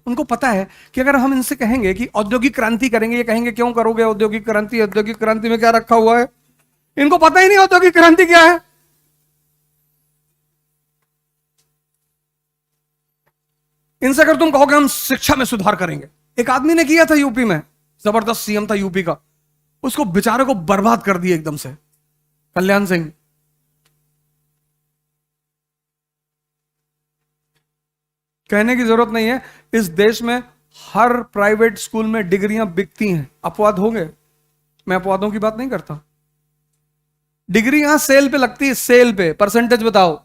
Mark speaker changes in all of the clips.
Speaker 1: उनको पता है कि अगर हम इनसे कहेंगे कि औद्योगिक क्रांति करेंगे, ये कहेंगे क्यों करोगे औद्योगिक क्रांति, औद्योगिक क्रांति में क्या रखा हुआ है? इनको पता ही नहीं औद्योगिक क्रांति क्या है। इनसे अगर तुम कहोगे हम शिक्षा में सुधार करेंगे, एक आदमी ने किया था यूपी में, जबरदस्त सीएम था यूपी का, उसको बेचारे को बर्बाद कर दिया एकदम से, कल्याण सिंह। कहने की जरूरत नहीं है, इस देश में हर प्राइवेट स्कूल में डिग्रियां बिकती हैं। अपवाद होंगे, मैं अपवादों की बात नहीं करता। डिग्री यहां सेल पे लगती है, सेल पे। परसेंटेज बताओ।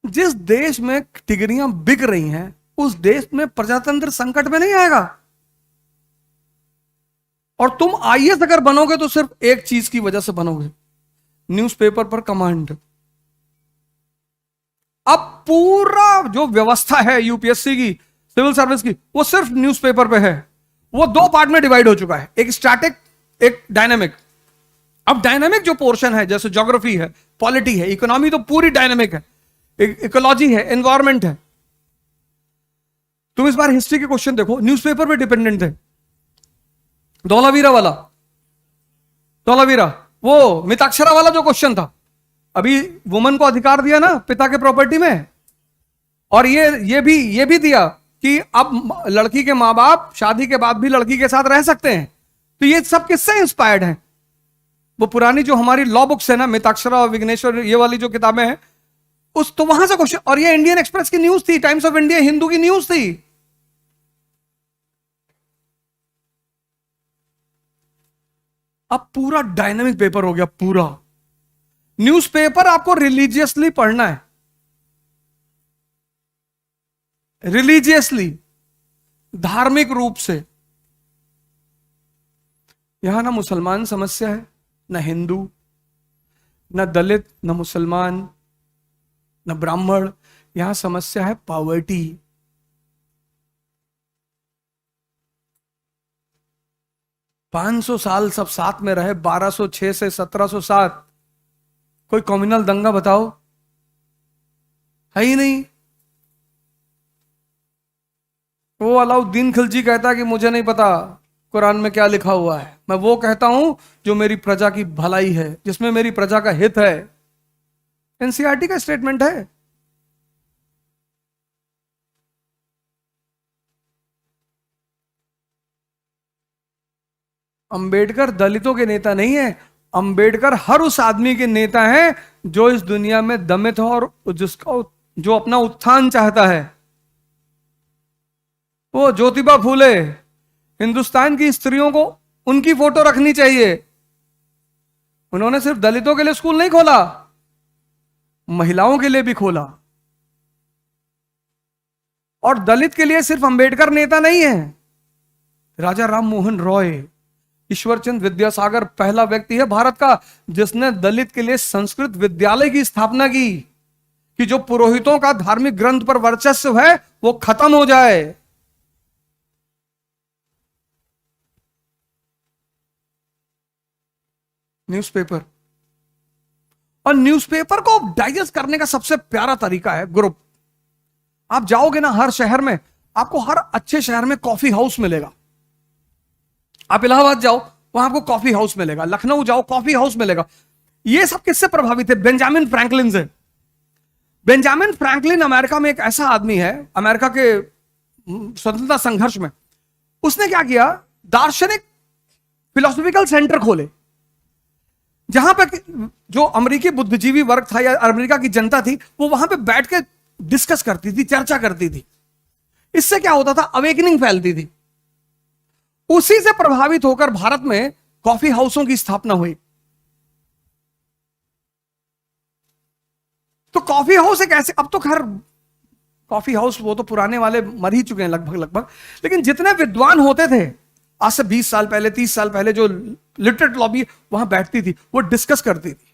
Speaker 1: जिस देश में डिग्रियां बिक रही हैं उस देश में प्रजातंत्र संकट में नहीं आएगा। और तुम आईएएस अगर बनोगे तो सिर्फ एक चीज की वजह से बनोगे, न्यूज़पेपर पर कमांड। अब पूरा जो व्यवस्था है यूपीएससी की, सिविल सर्विस की, वो सिर्फ न्यूज़पेपर पे है। वो दो पार्ट में डिवाइड हो चुका है, एक स्टैटिक, एक डायनेमिक। अब डायनेमिक जो पोर्शन है, जैसे ज्योग्राफी है, पॉलिटी है, इकोनॉमी, तो पूरी डायनेमिक है। इकोलॉजी है, एनवायरमेंट है। तुम इस बार हिस्ट्री के क्वेश्चन देखो, न्यूज़पेपर पे डिपेंडेंट थे। धौलावीरा वाला, धौलावीरा, वो मिताक्षरा वाला जो क्वेश्चन था, अभी वुमन को अधिकार दिया ना पिता के प्रॉपर्टी में। और ये भी दिया कि अब लड़की के मां बाप शादी के बाद भी लड़की के साथ रह सकते हैं। तो ये सब किससे इंस्पायर्ड है? वो पुरानी जो हमारी लॉ बुक्स है ना, मिताक्षरा और विघ्नेश्वर, ये वाली जो किताबें हैं, उस तो वहां से क्वेश्चन। और ये इंडियन एक्सप्रेस की न्यूज थी, टाइम्स ऑफ इंडिया, हिंदू की न्यूज थी। अब पूरा डायनामिक पेपर हो गया पूरा। न्यूज़पेपर आपको रिलीजियसली पढ़ना है, रिलीजियसली, धार्मिक रूप से। यहां ना मुसलमान समस्या है, ना हिंदू, ना दलित, ना मुसलमान, ना ब्राह्मण। यहां समस्या है पॉवर्टी। 500 साल सब साथ में रहे, 1206 से 1707, कोई कम्युनल दंगा बताओ, है ही नहीं। वो अलाउद्दीन खिलजी कहता है कि मुझे नहीं पता कुरान में क्या लिखा हुआ है, मैं वो कहता हूं जो मेरी प्रजा की भलाई है, जिसमें मेरी प्रजा का हित है। एनसीईआरटी का स्टेटमेंट है। अंबेडकर दलितों के नेता नहीं है, अंबेडकर हर उस आदमी के नेता हैं जो इस दुनिया में दमित हो और जिसका जो अपना उत्थान चाहता है। वो ज्योतिबा फूले, हिंदुस्तान की स्त्रियों को उनकी फोटो रखनी चाहिए। उन्होंने सिर्फ दलितों के लिए स्कूल नहीं खोला, महिलाओं के लिए भी खोला। और दलित के लिए सिर्फ अंबेडकर नेता नहीं है, राजा राम मोहन रॉय, ईश्वरचंद विद्यासागर पहला व्यक्ति है भारत का जिसने दलित के लिए संस्कृत विद्यालय की स्थापना की, कि जो पुरोहितों का धार्मिक ग्रंथ पर वर्चस्व है वो खत्म हो जाए। न्यूज़पेपर, और न्यूज़पेपर को डाइजेस्ट करने का सबसे प्यारा तरीका है ग्रुप। आप जाओगे ना हर शहर में, आपको हर अच्छे शहर में कॉफी हाउस मिलेगा। आप इलाहाबाद जाओ, वहां आपको कॉफी हाउस मिलेगा, लखनऊ जाओ कॉफी हाउस मिलेगा। ये सब किससे प्रभावित है? बेंजामिन फ्रैंकलिन से। बेंजामिन फ्रैंकलिन अमेरिका में एक ऐसा आदमी है, अमेरिका के स्वतंत्रता संघर्ष में उसने क्या किया, दार्शनिक फिलोसॉफिकल सेंटर खोले, जहां पर जो अमेरिकी बुद्धिजीवी वर्ग था या अमेरिका की जनता थी, वो वहां पे बैठ के डिस्कस करती थी, चर्चा करती थी। इससे क्या होता था? अवेकनिंग फैलती थी। उसी से प्रभावित होकर भारत में कॉफी हाउसों की स्थापना हुई। तो कॉफी हाउस एक ऐसे, अब तो खैर कॉफी हाउस वो तो पुराने वाले मर ही चुके हैं लगभग लगभग, लेकिन जितने विद्वान होते थे आज से 20 साल पहले, 30 साल पहले, जो लिटरेट लॉबी वहां बैठती थी, वो डिस्कस करती थी।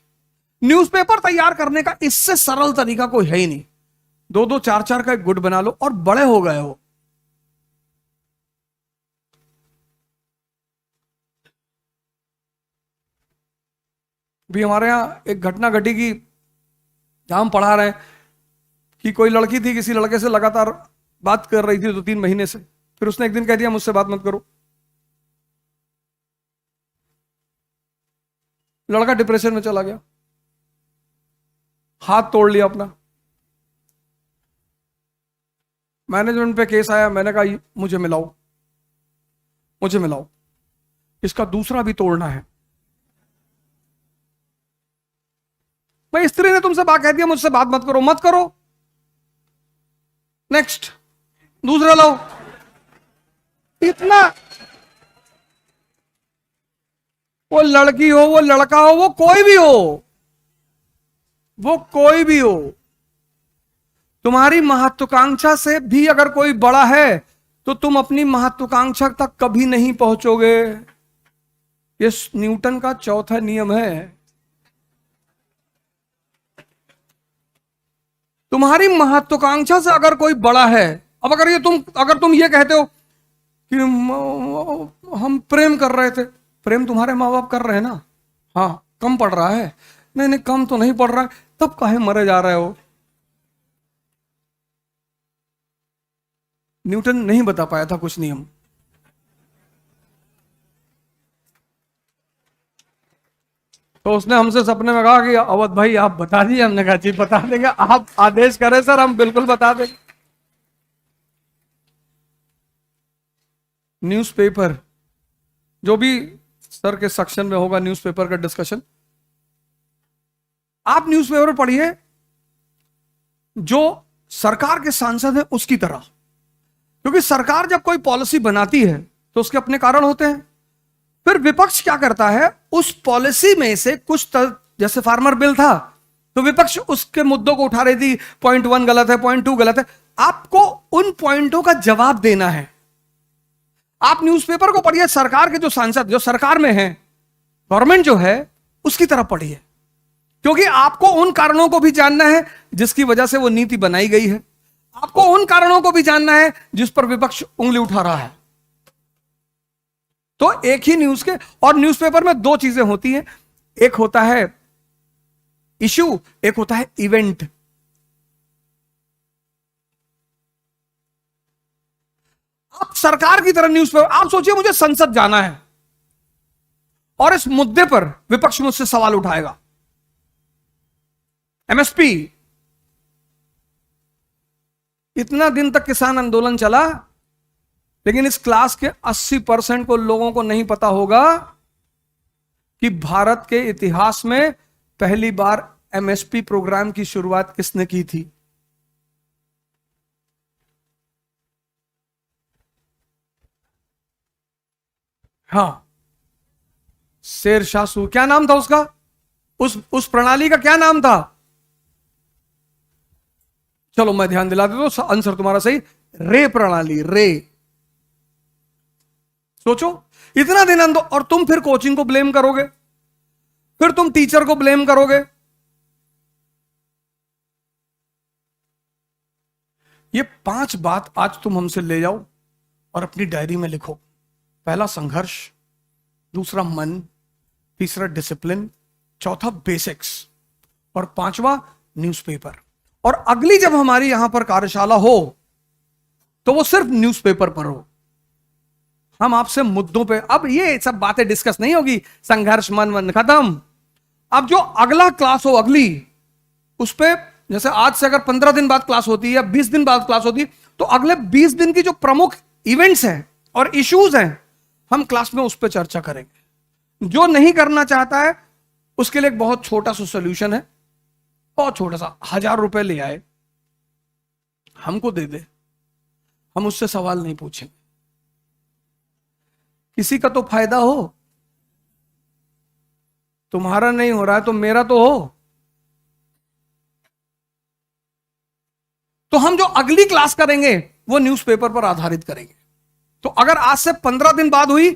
Speaker 1: न्यूज़पेपर तैयार करने का इससे सरल तरीका कोई है ही नहीं। 2-2, 4-4 का एक गुट बना लो और बड़े हो गए हो। भी हमारे यहां एक घटना घटी कि जहां हम पढ़ा रहे हैं कि कोई लड़की थी, किसी लड़के से लगातार बात कर रही थी 2-3 महीने से, फिर उसने एक दिन कह दिया मुझसे बात मत करो। लड़का डिप्रेशन में चला गया, हाथ तोड़ लिया अपना। मैनेजमेंट पे केस आया, मैंने कहा मुझे मिलाओ, मुझे मिलाओ, इसका दूसरा भी तोड़ना है। भाई स्त्री ने तुमसे बात कह दिया मुझसे बात मत करो, मत करो, नेक्स्ट दूसरा लाओ। इतना, वो लड़की हो, वो लड़का हो, वो कोई भी हो, वो कोई भी हो, तुम्हारी महत्वाकांक्षा से भी अगर कोई बड़ा है तो तुम अपनी महत्वाकांक्षा तक कभी नहीं पहुंचोगे। ये न्यूटन का चौथा नियम है। तुम्हारी महत्वाकांक्षा से अगर कोई बड़ा है, अब अगर तुम ये कहते हो कि हम प्रेम कर रहे थे, प्रेम तुम्हारे माँ बाप कर रहे हैं ना, हाँ कम पड़ रहा है, नहीं नहीं कम तो नहीं पड़ रहा है, तब काहे मरे जा रहे हो। न्यूटन नहीं बता पाया था कुछ नियम, तो उसने हमसे सपने में कहा कि अवध भाई आप बता दिए। हमने कहा जी बता देंगे, आप आदेश करें सर, हम बिल्कुल बता देंगे। न्यूज़पेपर, जो भी सर के सेक्शन में होगा न्यूज़पेपर का डिस्कशन, आप न्यूज़पेपर पढ़िए जो सरकार के सांसद है उसकी तरह, क्योंकि सरकार जब कोई पॉलिसी बनाती है तो उसके अपने कारण होते हैं। फिर विपक्ष क्या करता है, उस पॉलिसी में से कुछ जैसे फार्मर बिल था तो विपक्ष उसके मुद्दों को उठा रही थी, पॉइंट 1 गलत है, पॉइंट 2 गलत है, आपको उन पॉइंटों का जवाब देना है। आप न्यूज़पेपर को पढ़िए सरकार के जो सांसद, जो सरकार में है, गवर्नमेंट जो है उसकी तरफ पढ़िए, क्योंकि आपको उन कारणों को भी जानना है जिसकी वजह से वो नीति बनाई गई है, आपको उन कारणों को भी जानना है जिस पर विपक्ष उंगली उठा रहा है। तो एक ही न्यूज के, और न्यूज़पेपर में 2 चीजें होती हैं, एक होता है इशू, एक होता है इवेंट। आप सरकार की तरह न्यूज़पेपर, आप सोचिए मुझे संसद जाना है और इस मुद्दे पर विपक्ष मुझसे सवाल उठाएगा, एमएसपी, इतना दिन तक किसान आंदोलन चला, लेकिन इस क्लास के 80% को लोगों को नहीं पता होगा कि भारत के इतिहास में पहली बार एमएसपी प्रोग्राम की शुरुआत किसने की थी। हाँ, शेरशाह सूरी, क्या नाम था उसका, उस प्रणाली का क्या नाम था? चलो मैं ध्यान दिला देता हूं, आंसर तुम्हारा सही, रे प्रणाली, रे। सोचो इतना दिन अंदर, और तुम फिर कोचिंग को ब्लेम करोगे, फिर तुम टीचर को ब्लेम करोगे। ये 5 बात आज तुम हमसे ले जाओ और अपनी डायरी में लिखो। पहला संघर्ष, दूसरा मन, तीसरा डिसिप्लिन, चौथा बेसिक्स, और 5वां न्यूज़पेपर। और अगली जब हमारी यहां पर कार्यशाला हो तो वो सिर्फ न्यूज़पेपर पर हो। हम आपसे मुद्दों पे, अब ये सब बातें डिस्कस नहीं होगी, संघर्ष मन खत्म। अब जो अगला क्लास हो, अगली, उस पे जैसे आज से अगर 15 दिन बाद क्लास होती है या 20 दिन बाद क्लास होती है, तो अगले 20 दिन की जो प्रमुख इवेंट्स हैं और इश्यूज हैं, हम क्लास में उस पर चर्चा करेंगे। जो नहीं करना चाहता है उसके लिए एक बहुत छोटा सा सोल्यूशन है, बहुत छोटा सा, 1000 रुपए ले आए, हमको दे दे, हम उससे सवाल नहीं पूछेंगे, किसी का तो फायदा हो, तुम्हारा नहीं हो रहा है तो मेरा तो हो। तो हम जो अगली क्लास करेंगे वो न्यूज़पेपर पर आधारित करेंगे। तो अगर आज से 15 दिन बाद हुई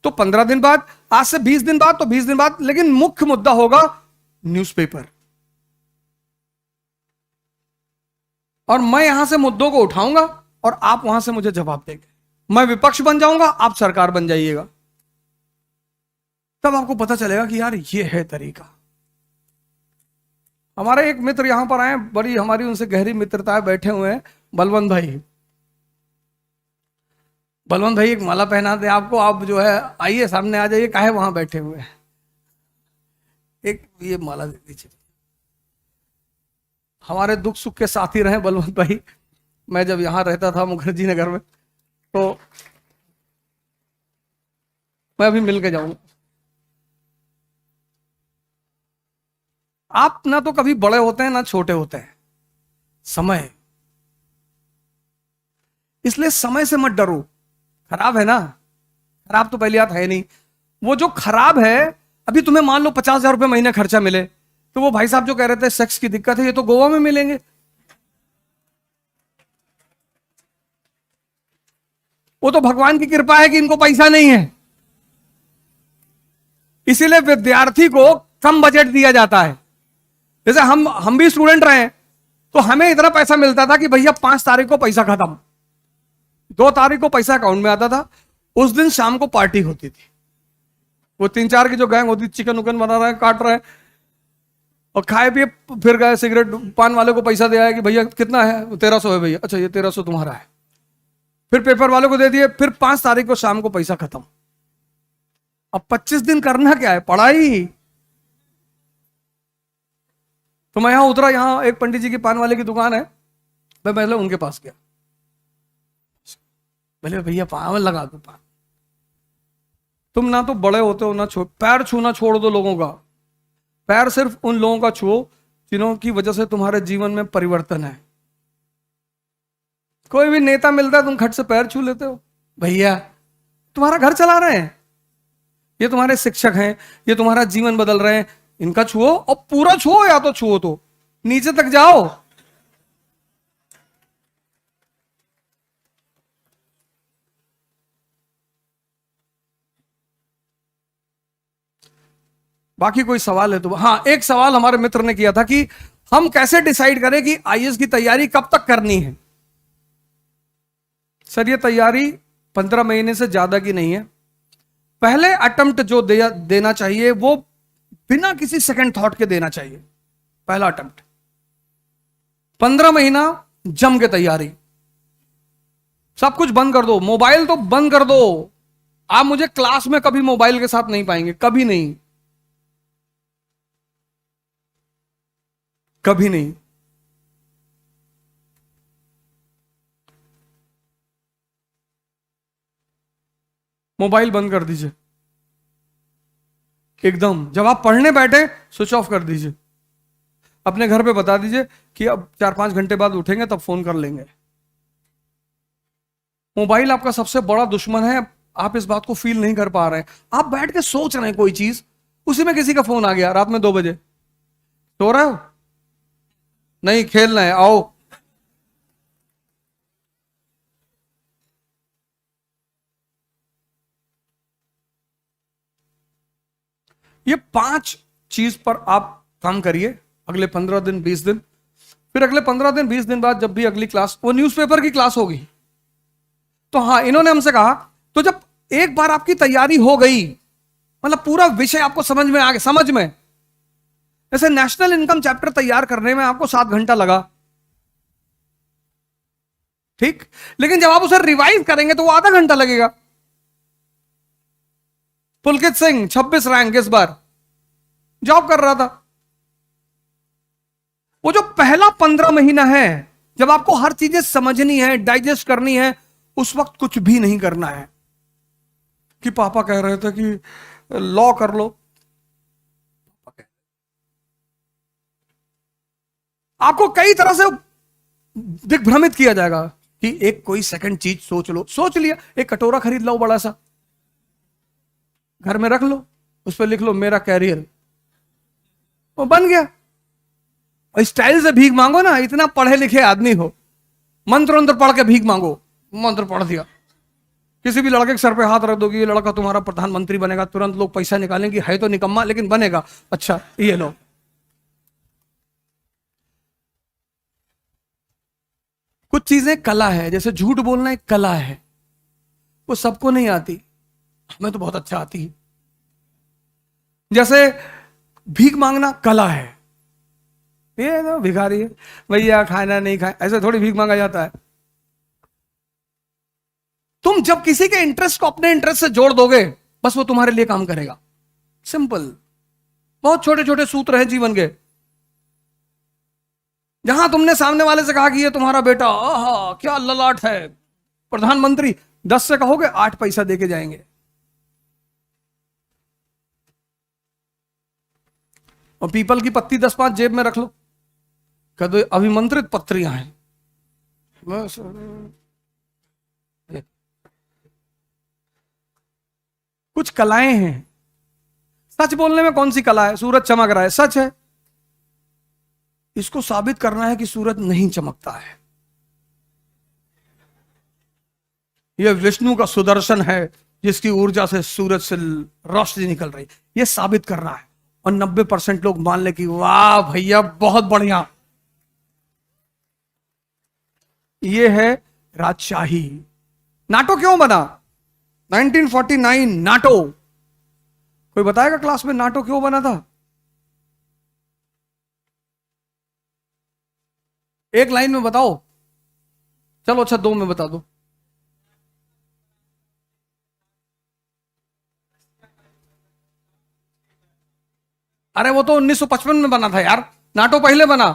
Speaker 1: तो 15 दिन बाद, आज से 20 दिन बाद तो 20 दिन बाद, लेकिन मुख्य मुद्दा होगा न्यूज़पेपर। और मैं यहां से मुद्दों को उठाऊंगा और आप वहां से मुझे जवाब देंगे। मैं विपक्ष बन जाऊंगा, आप सरकार बन जाइएगा। तब आपको पता चलेगा कि यार ये है तरीका। हमारे एक मित्र यहां पर आए, बड़ी हमारी उनसे गहरी मित्रता है, बैठे हुए हैं बलवंत भाई। बलवंत भाई एक माला पहना दे आपको, आप जो है आइए सामने आ जाइए, काहे वहां बैठे हुए हैं, एक ये माला दे दीजिए। हमारे दुख सुख के साथी रहे बलवंत भाई। मैं जब यहां रहता था मुखर्जी नगर में, तो मैं अभी मिल के जाऊंगा। आप ना तो कभी बड़े होते हैं ना छोटे होते हैं, समय, इसलिए समय से मत डरो। खराब है ना, खराब तो पहली बात है नहीं। वो जो खराब है, अभी तुम्हें मान लो 50,000 रुपए महीने खर्चा मिले, तो वो भाई साहब जो कह रहे थे सेक्स की दिक्कत है, ये तो गोवा में मिलेंगे। वो तो भगवान की कृपा है कि इनको पैसा नहीं है, इसीलिए विद्यार्थी को कम बजट दिया जाता है। जैसे हम भी स्टूडेंट रहे हैं, तो हमें इतना पैसा मिलता था कि भैया 5 तारीख को पैसा खत्म, 2 तारीख को पैसा अकाउंट में आता था, उस दिन शाम को पार्टी होती थी। वो 3-4 की जो गैंग होती, चिकन उकन बना रहे हैं, काट रहे हैं, और खाए पिए फिर गए, सिगरेट पान वाले को पैसा दिया है कि भैया कितना है, 1300 है भैया, अच्छा ये 1300 तुम्हारा है, फिर पेपर वाले को दे दिए, फिर 5 तारीख को शाम को पैसा खत्म। अब 25 दिन करना क्या है, पढ़ाई। तो मैं यहां उतरा, यहां एक पंडित जी की पान वाले की दुकान है, मैं पहले उनके पास गया, बोले भैया पान लगा दो पान। तुम ना तो बड़े होते हो ना पैर छूना छोड़ दो लोगों का, पैर सिर्फ उन लोगों का छुओ जिन्हों की वजह से तुम्हारे जीवन में परिवर्तन है। कोई भी नेता मिलता है, तुम खट से पैर छू लेते हो, भैया तुम्हारा घर चला रहे हैं, ये तुम्हारे शिक्षक हैं, ये तुम्हारा जीवन बदल रहे हैं, इनका छुओ, और पूरा छुओ, या तो छुओ तो नीचे तक जाओ। बाकी कोई सवाल है तो? हाँ, एक सवाल हमारे मित्र ने किया था कि हम कैसे डिसाइड करें कि आईएएस की तैयारी कब तक करनी है। सर, ये तैयारी 15 महीने से ज्यादा की नहीं है। पहले अटेम्प्ट जो देना चाहिए वो बिना किसी सेकंड थॉट के देना चाहिए। पहला अटेम्प्ट 15 महीना जम के तैयारी, सब कुछ बंद कर दो, मोबाइल तो बंद कर दो। आप मुझे क्लास में कभी मोबाइल के साथ नहीं पाएंगे, कभी नहीं, कभी नहीं। मोबाइल बंद कर दीजिए एकदम, जब आप पढ़ने बैठे स्विच ऑफ कर दीजिए। अपने घर पे बता दीजिए कि अब 4-5 घंटे बाद उठेंगे तब फोन कर लेंगे। मोबाइल आपका सबसे बड़ा दुश्मन है, आप इस बात को फील नहीं कर पा रहे हैं। आप बैठ के सोच रहे हैं कोई चीज, उसी में किसी का फोन आ गया रात में 2 बजे, सो रहे हो, नहीं खेलना है, आओ। ये 5 चीज पर आप काम करिए अगले 15 दिन 20 दिन। फिर अगले 15 दिन 20 दिन बाद जब भी अगली क्लास, वो न्यूज़पेपर की क्लास होगी, तो हाँ, इन्होंने हमसे कहा, तो जब एक बार आपकी तैयारी हो गई, मतलब पूरा विषय आपको समझ में आ गया, समझ में, जैसे नेशनल इनकम चैप्टर तैयार करने में आपको 7 घंटा लगा, ठीक, लेकिन जब आप उसे रिवाइज करेंगे तो वो आधा घंटा लगेगा। पुलकित सिंह 26 रैंक इस बार, जॉब कर रहा था। वो जो पहला 15 महीना है, जब आपको हर चीजें समझनी है, डाइजेस्ट करनी है, उस वक्त कुछ भी नहीं करना है। कि पापा कह रहे थे कि लॉ कर लो, आपको कई तरह से दिग्भ्रमित किया जाएगा कि एक कोई सेकंड चीज सोच लो, सोच लिया, एक कटोरा खरीद लो बड़ा सा, घर में रख लो, उस पर लिख लो मेरा कैरियर, वो बन गया। स्टाइल से भीख मांगो ना, इतना पढ़े लिखे आदमी हो, मंत्र मंत्र पढ़ के भीख मांगो, मंत्र पढ़ दिया, किसी भी लड़के के सर पे हाथ रख दोगे, ये लड़का तुम्हारा प्रधानमंत्री बनेगा, तुरंत लोग पैसा निकालेंगे, है तो निकम्मा लेकिन बनेगा, अच्छा ये लो। कुछ चीजें कला है, जैसे झूठ बोलना एक कला है, वो सबको नहीं आती, हमें तो बहुत अच्छा आती है। जैसे भीख मांगना कला है, ये तो भिखारी है, भैया खाना नहीं खाए, ऐसे थोड़ी भीख मांगा जाता है। तुम जब किसी के इंटरेस्ट को अपने इंटरेस्ट से जोड़ दोगे, बस वो तुम्हारे लिए काम करेगा। सिंपल। बहुत छोटे छोटे सूत्र हैं जीवन के। जहां तुमने सामने वाले से कहा कि ये तुम्हारा बेटा आहा क्या ललाट है, प्रधानमंत्री, 10 से कहोगे 8 पैसा देके जाएंगे। और पीपल की पत्ती 10-5 जेब में रख लो, कह दो अभिमंत्रित पत्रियां हैं, बस। कुछ कलाएं हैं। सच बोलने में कौन सी कला है? सूरज चमक रहा है, सच है। इसको साबित करना है कि सूरज नहीं चमकता है। यह विष्णु का सुदर्शन है जिसकी ऊर्जा से सूरज से रोशनी निकल रही, यह साबित करना है। और 90% लोग मान ले कि वाह भैया बहुत बढ़िया। यह है राजशाही। नाटो क्यों बना? 1949 नाटो। कोई बताएगा क्लास में नाटो क्यों बना था? एक लाइन में बताओ। चलो अच्छा 2 में बता दो। अरे वो तो 1955 में बना था यार, नाटो पहले बना।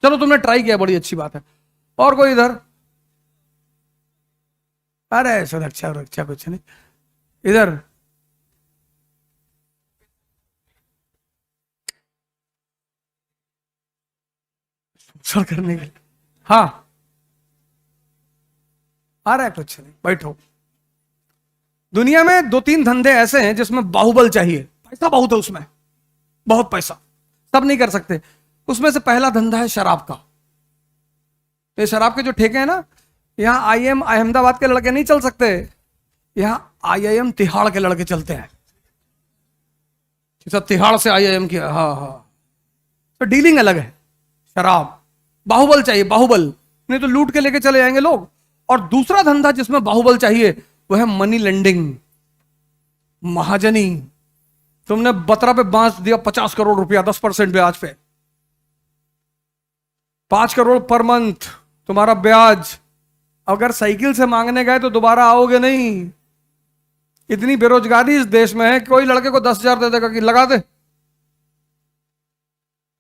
Speaker 1: चलो तुमने ट्राई किया, बड़ी अच्छी बात है। और कोई इधर? अरे सुरक्षा सुरक्षा कुछ नहीं इधर। सर करने के लिए, हाँ। अरे कुछ नहीं, बैठो। दुनिया में 2-3 धंधे ऐसे हैं जिसमें बाहुबल चाहिए, पैसा बहुत है उसमें, बहुत पैसा, सब नहीं कर सकते। उसमें से पहला धंधा है शराब का। ये शराब के जो ठेके हैं ना, यहां आईएम अहमदाबाद के लड़के नहीं चल सकते, यहां आईआईएम तिहाड़ के लड़के चलते हैं। सब तिहाड़ से आईआईएम किया, हाँ हाँ। तो डीलिंग अलग है। शराब, बाहुबल चाहिए, बाहुबल, नहीं तो लूट के लेके चले जाएंगे लोग। और दूसरा धंधा जिसमें बाहुबल चाहिए वो है मनी लेंडिंग, महाजनी। तुमने बतरा पे बांस दिया 50 करोड़ रुपया 10% ब्याज पे, 5 करोड़ पर मंथ तुम्हारा ब्याज। अगर साइकिल से मांगने गए तो दोबारा आओगे नहीं। इतनी बेरोजगारी इस देश में है, कोई लड़के को 10,000 दे देगा कि लगा दे,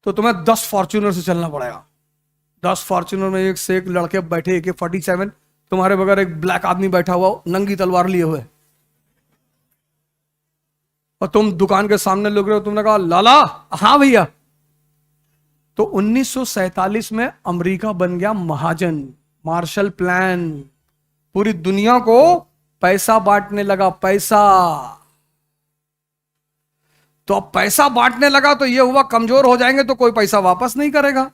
Speaker 1: तो तुम्हें 10 फॉर्च्यूनर से चलना पड़ेगा। 10 फॉर्च्यूनर में एक से एक लड़के बैठे, AK-47, तुम्हारे बगैर एक ब्लैक आदमी बैठा हुआ नंगी तलवार लिए हुए, और तुम दुकान के सामने लुक रहे हो। तुमने कहा लाला, हाँ भैया। तो 1947 में अमेरिका बन गया महाजन, मार्शल प्लान, पूरी दुनिया को पैसा बांटने लगा, पैसा। तो अब पैसा बांटने लगा तो ये हुआ कमजोर हो जाएंगे तो कोई पैसा वापस नहीं करेगा।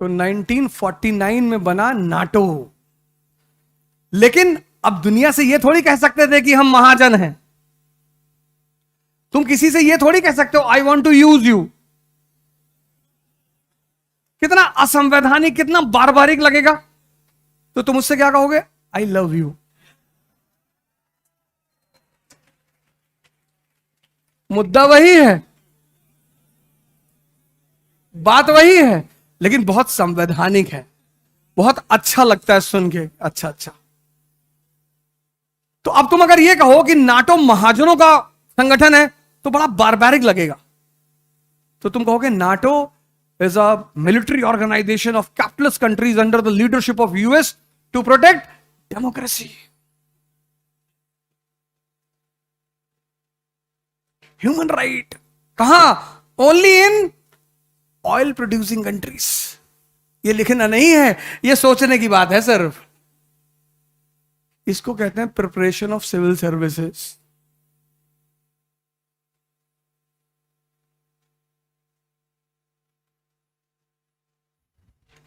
Speaker 1: तो 1949 में बना नाटो। लेकिन अब दुनिया से ये थोड़ी कह सकते थे कि हम महाजन हैं। तुम किसी से ये थोड़ी कह सकते हो I want to use you. कितना असंवैधानिक, कितना बारबारिक लगेगा। तो तुम उससे क्या कहोगे? I love you. मुद्दा वही है, बात वही है, लेकिन बहुत संवैधानिक है, बहुत अच्छा लगता है सुन के। अच्छा अच्छा। तो अब तुम अगर ये कहो कि नाटो महाजनों का संगठन है तो बड़ा बारबैरिक लगेगा। तो तुम कहोगे NATO is a military organisation of capitalist countries under the leadership of US to protect democracy, human right. कहां? Only in oil producing countries. ये लिखना नहीं है, ये सोचने की बात है सिर्फ। इसको कहते हैं प्रिपरेशन ऑफ सिविल सर्विसेज।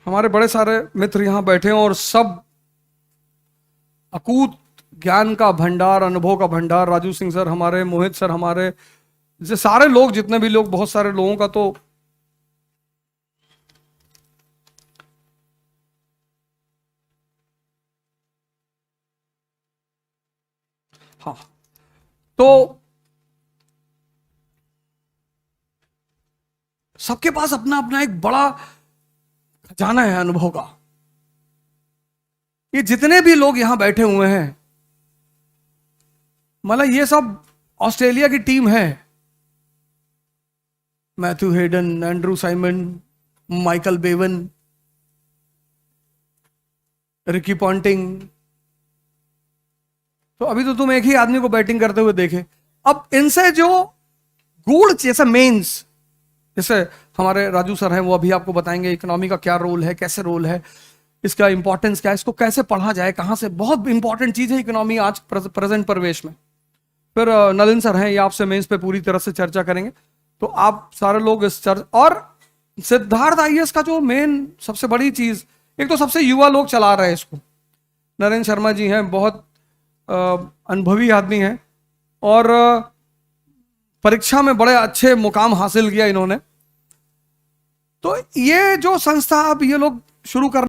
Speaker 1: हमारे बड़े सारे मित्र यहां बैठे हैं और सब अकूत ज्ञान का भंडार, अनुभव का भंडार। राजू सिंह सर हमारे, मोहित सर हमारे, जैसे सारे लोग, जितने भी लोग, बहुत सारे लोगों का तो हाँ, तो सबके पास अपना अपना एक बड़ा खजाना है अनुभव का। ये जितने भी लोग यहां बैठे हुए हैं, मतलब ये सब ऑस्ट्रेलिया की टीम है। Matthew Hayden, Andrew Simon, Michael Bevan, Ricky Ponting. तो अभी तो तुम एक ही आदमी को बैटिंग करते हुए देखे। अब इनसे जो गूढ़, जैसे मेंस, जैसे हमारे राजू सर हैं, वो अभी आपको बताएंगे इकोनॉमी का क्या रोल है, कैसे रोल है, इसका इंपॉर्टेंस क्या है, इसको कैसे पढ़ा जाए, कहां से। बहुत इंपॉर्टेंट चीज है इकोनॉमी आज प्रेजेंट परिवेश में। फिर नलिन सर हैं, ये आपसे मेंस पे पूरी तरह से चर्चा करेंगे। तो आप सारे लोग इस और सिद्धार्थ आईएएस का जो मेन सबसे बड़ी चीज, एक तो सबसे युवा लोग चला रहे हैं इसको। नरेंद्र शर्मा जी हैं, बहुत अनुभवी आदमी हैं, और परीक्षा में बड़े अच्छे मुकाम हासिल किया इन्होंने। तो ये जो संस्था अब ये लोग शुरू कर